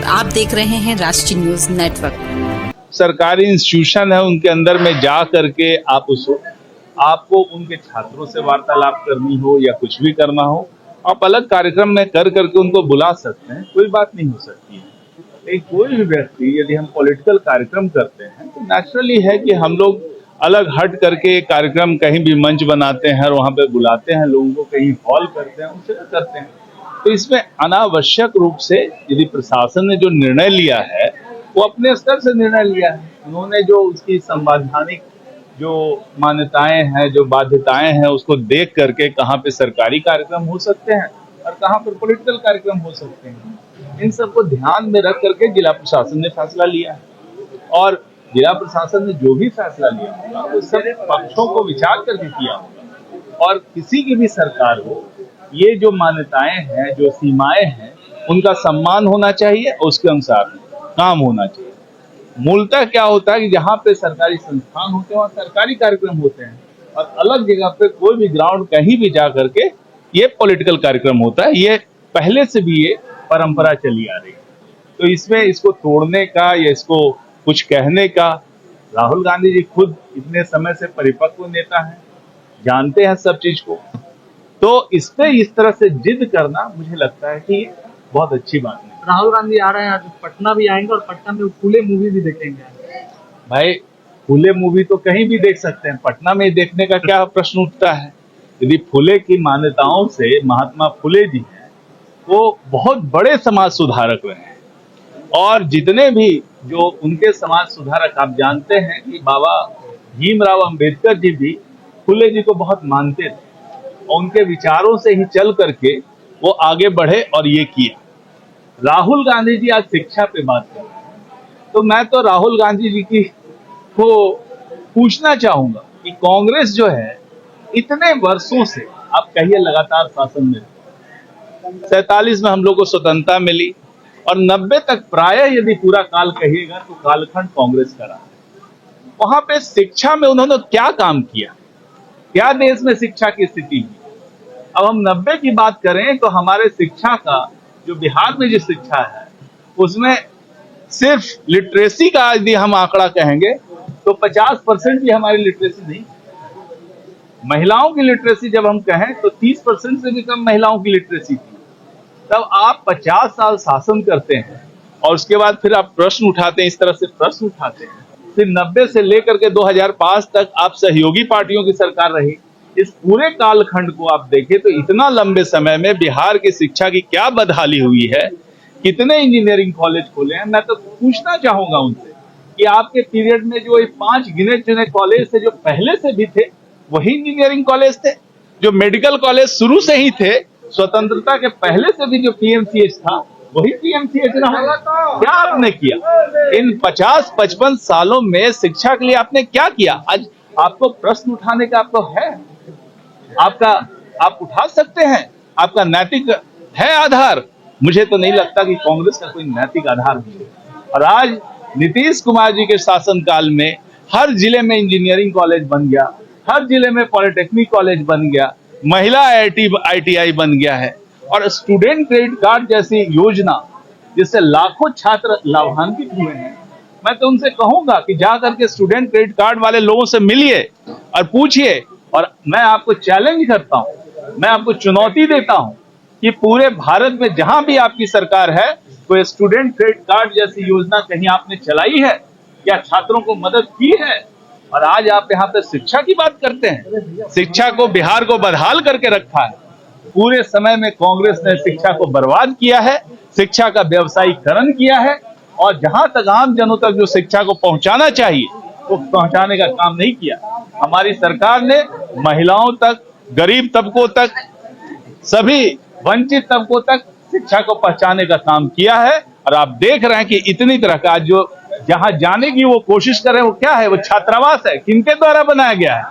आप देख रहे हैं राष्ट्रीय न्यूज नेटवर्क। सरकारी इंस्टीट्यूशन है, उनके अंदर में जा करके आपको उनके छात्रों से वार्तालाप करनी हो या कुछ भी करना हो, आप अलग कार्यक्रम में कर करके उनको बुला सकते हैं, कोई बात नहीं हो सकती है। लेकिन कोई भी व्यक्ति यदि हम पॉलिटिकल कार्यक्रम करते हैं तो नेचुरली है कि हम लोग अलग हट करके कार्यक्रम कहीं भी मंच बनाते हैं और वहां पे बुलाते हैं लोगों को, कहीं हॉल करते हैं, उसे करते हैं। तो इसमें अनावश्यक रूप से यदि प्रशासन ने जो निर्णय लिया है वो अपने स्तर से निर्णय लिया है। उन्होंने जो उसकी संवैधानिक जो मान्यताएं हैं, जो बाध्यताएं हैं, उसको देख करके कहाँ पे सरकारी कार्यक्रम हो सकते हैं और कहाँ पर पॉलिटिकल कार्यक्रम हो सकते हैं, इन सबको ध्यान में रख करके जिला प्रशासन ने फैसला लिया है। और जिला प्रशासन ने जो भी फैसला लिया होगा वो सब पक्षों को विचार करके किया होगा। और किसी की भी सरकार हो, ये जो मान्यताएं हैं, जो सीमाएं हैं, उनका सम्मान होना चाहिए, उसके अनुसार काम होना चाहिए। मूलतः क्या होता है कि जहाँ पे सरकारी संस्थान होते हैं वहाँ सरकारी कार्यक्रम होते हैं, और अलग जगह पे कोई भी ग्राउंड कहीं भी जा करके ये पॉलिटिकल कार्यक्रम होता है। ये पहले से भी ये परंपरा चली आ रही है। तो इसमें इसको तोड़ने का या इसको कुछ कहने का, राहुल गांधी जी खुद इतने समय से परिपक्व नेता हैं, जानते हैं सब चीज को, तो इस पे इस तरह से जिद करना मुझे लगता है कि बहुत अच्छी बात नहीं। राहुल गांधी आ रहे हैं, आज पटना भी आएंगे और पटना में फूले मूवी भी देखेंगे। भाई फूले मूवी तो कहीं भी देख सकते हैं, पटना में देखने का क्या प्रश्न उठता है। यदि फूले की मान्यताओं से महात्मा फूले जी हैं, वो बहुत बड़े समाज सुधारक रहे हैं, और जितने भी जो उनके समाज सुधारक, आप जानते हैं कि बाबा भीमराव अंबेडकर जी भी फूले जी को बहुत मानते थे, और उनके विचारों से ही चल करके वो आगे बढ़े और ये किया। राहुल गांधी जी आज शिक्षा पे बात कर रहे हैं, तो मैं तो राहुल गांधी जी की को पूछना चाहूंगा कि कांग्रेस जो है इतने वर्षों से, आप कहिए लगातार शासन में, 47 में हम लोग को स्वतंत्रता मिली और 90 तक प्रायः यदि पूरा काल कहिएगा तो कालखंड कांग्रेस का रहा। वहां पे शिक्षा में उन्होंने क्या काम किया, क्या देश में शिक्षा की स्थिति है। अब हम 90 की बात करें तो हमारे शिक्षा का जो बिहार में जो शिक्षा है उसमें सिर्फ लिटरेसी का यदि हम आंकड़ा कहेंगे तो 50% भी हमारी लिटरेसी नहीं। महिलाओं की लिटरेसी जब हम कहें तो 30% से भी कम महिलाओं की लिटरेसी थी। तब आप 50 साल शासन करते हैं और उसके बाद फिर आप प्रश्न उठाते हैं, इस तरह से प्रश्न उठाते हैं। फिर 90 से लेकर के 2005 तक आप सहयोगी पार्टियों की सरकार रही। इस पूरे कालखंड को आप देखें तो इतना लंबे समय में बिहार की शिक्षा की क्या बदहाली हुई है, कितने इंजीनियरिंग कॉलेज खोले हैं। मैं तो पूछना चाहूंगा उनसे कि आपके पीरियड में जो 5 गिने चुने कॉलेज थे जो पहले से भी थे वही इंजीनियरिंग कॉलेज थे, जो मेडिकल कॉलेज शुरू से ही थे, स्वतंत्रता के पहले से भी जो पीएमसीएच था वही पीएमसीएच रहा। क्या आपने किया इन 50-55 सालों में शिक्षा के लिए, आपने क्या किया? आज आपको प्रश्न उठाने का आपको है, आप उठा सकते हैं, आपका नैतिक है आधार। मुझे तो नहीं लगता कि कांग्रेस का कोई नैतिक आधार है। और आज नीतीश कुमार जी के शासनकाल में हर जिले में इंजीनियरिंग कॉलेज बन गया, हर जिले में पॉलिटेक्निक कॉलेज बन गया, महिला IITI बन गया है, और स्टूडेंट क्रेडिट कार्ड जैसी योजना जिससे लाखों छात्र लाभान्वित हुए हैं। मैं तो उनसे कहूंगा कि जा करके स्टूडेंट क्रेडिट कार्ड वाले लोगों से मिलिए और पूछिए। और मैं आपको चैलेंज करता हूं, मैं आपको चुनौती देता हूं कि पूरे भारत में जहां भी आपकी सरकार है, कोई स्टूडेंट क्रेडिट कार्ड जैसी योजना कहीं आपने चलाई है या छात्रों को मदद की है? और आज आप यहाँ पे शिक्षा की बात करते हैं। शिक्षा को, बिहार को बदहाल करके रखा है। पूरे समय में कांग्रेस ने शिक्षा को बर्बाद किया है, शिक्षा का व्यवसायीकरण किया है, और जहां तक आम जनों तक जो शिक्षा को पहुंचाना चाहिए वो पहुंचाने का काम नहीं किया। हमारी सरकार ने महिलाओं तक, गरीब तबकों तक, सभी वंचित तबकों तक शिक्षा को पहुंचाने का काम किया है। और आप देख रहे हैं कि इतनी तरह का जो जहां जाने की वो कोशिश कर रहे हैं वो क्या है, वो छात्रावास है। किनके द्वारा बनाया गया है?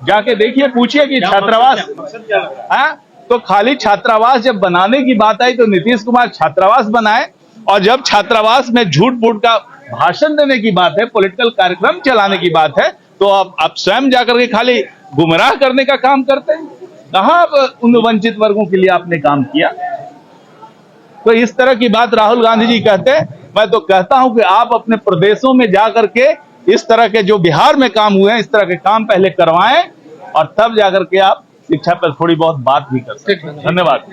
जाके देखिए, पूछिए कि छात्रावास है। तो खाली छात्रावास जब बनाने की बात आई तो नीतीश कुमार छात्रावास बनाए, और जब छात्रावास में झूठ मूठ का भाषण देने की बात है, पॉलिटिकल कार्यक्रम चलाने की बात है, तो आप स्वयं जाकर के खाली गुमराह करने का काम करते हैं। कहां उन वंचित वर्गों के लिए आपने काम किया? तो इस तरह की बात राहुल गांधी जी कहते हैं। मैं तो कहता हूं कि आप अपने प्रदेशों में जाकर के इस तरह के जो बिहार में काम हुए हैं इस तरह के काम पहले करवाएं और तब जाकर के आप शिक्षा पर थोड़ी बहुत बात भी कर सकते हैं। धन्यवाद।